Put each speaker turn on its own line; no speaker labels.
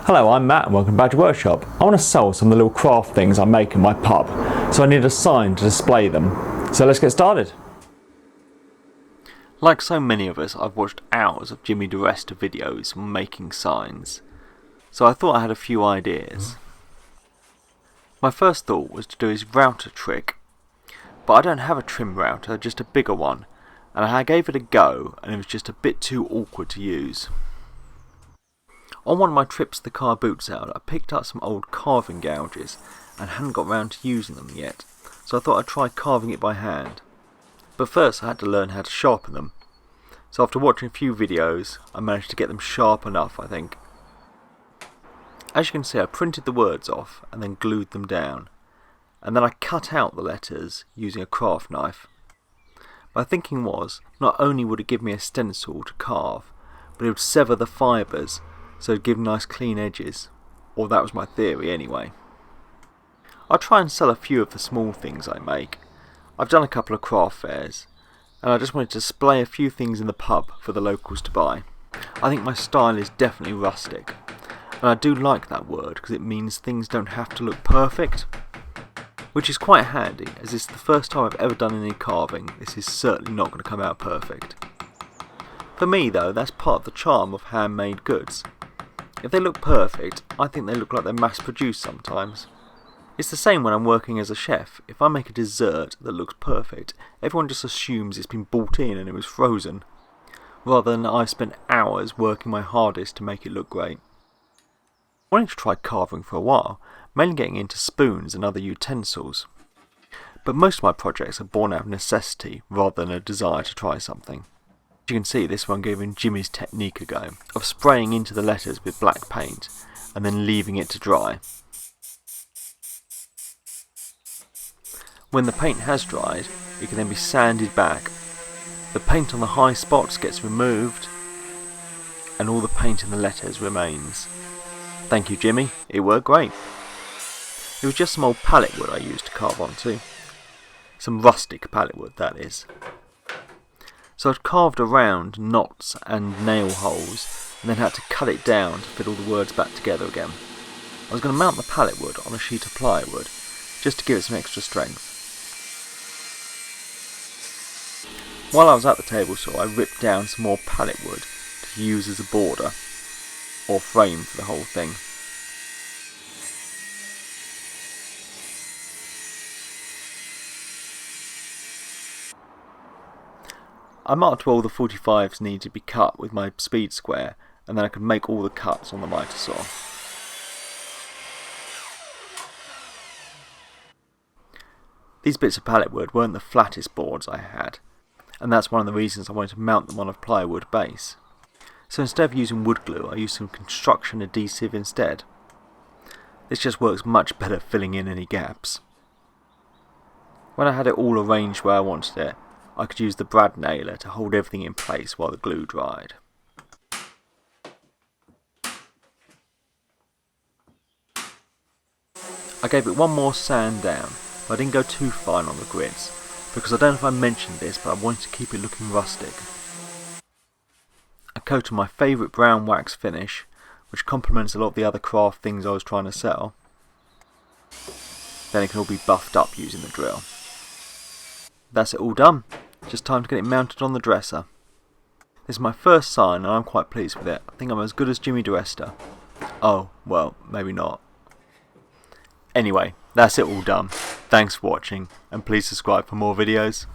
Hello, I'm Matt and welcome back to Workshop. I want to sell some of the little craft things I make in my pub, so I need a sign to display them. So let's get started.
Like so many of us, I've watched hours of Jimmy DiResta videos making signs, so I thought I had a few ideas. My first thought was to do his router trick, but I don't have a trim router, just a bigger one, and I gave it a go and it was just a bit too awkward to use. On one of my trips to the car boot sale, I picked up some old carving gouges and hadn't got round to using them yet, so I thought I'd try carving it by hand. But first I had to learn how to sharpen them, so after watching a few videos I managed to get them sharp enough, I think. As you can see, I printed the words off and then glued them down, and then I cut out the letters using a craft knife. My thinking was, not only would it give me a stencil to carve, but it would sever the fibres so it'd give nice clean edges, or that was my theory anyway. I'll try and sell a few of the small things I make. I've done a couple of craft fairs, and I just wanted to display a few things in the pub for the locals to buy. I think my style is definitely rustic, and I do like that word because it means things don't have to look perfect, which is quite handy as it's the first time I've ever done any carving. This is certainly not going to come out perfect. For me though, that's part of the charm of handmade goods. If they look perfect, I think they look like they're mass-produced sometimes. It's the same when I'm working as a chef. If I make a dessert that looks perfect, everyone just assumes it's been bought in and it was frozen, rather than I've spent hours working my hardest to make it look great. I wanted to try carving for a while, mainly getting into spoons and other utensils. But most of my projects are born out of necessity rather than a desire to try something. As you can see, this one giving Jimmy's technique a go, of spraying into the letters with black paint and then leaving it to dry. When the paint has dried, it can then be sanded back. The paint on the high spots gets removed and all the paint in the letters remains. Thank you, Jimmy, it worked great. It was just some old pallet wood I used to carve onto. Some rustic pallet wood, that is. So I'd carved around knots and nail holes and then had to cut it down to fit all the words back together again. I was going to mount the pallet wood on a sheet of plywood just to give it some extra strength. While I was at the table saw, I ripped down some more pallet wood to use as a border or frame for the whole thing. I marked where all the 45s needed to be cut with my speed square, and then I could make all the cuts on the miter saw. These bits of pallet wood weren't the flattest boards I had, and that's one of the reasons I wanted to mount them on a plywood base. So instead of using wood glue, I used some construction adhesive instead. This just works much better filling in any gaps. When I had it all arranged where I wanted it, I could use the brad nailer to hold everything in place while the glue dried. I gave it one more sand down, but I didn't go too fine on the grids, because I don't know if I mentioned this, but I wanted to keep it looking rustic. I coated my favourite brown wax finish, which complements a lot of the other craft things I was trying to sell. Then it can all be buffed up using the drill. That's it all done. Just time to get it mounted on the dresser. This is my first sign and I'm quite pleased with it. I think I'm as good as Jimmy DiResta. Oh, well, maybe not. Anyway, that's it all done. Thanks for watching and please subscribe for more videos.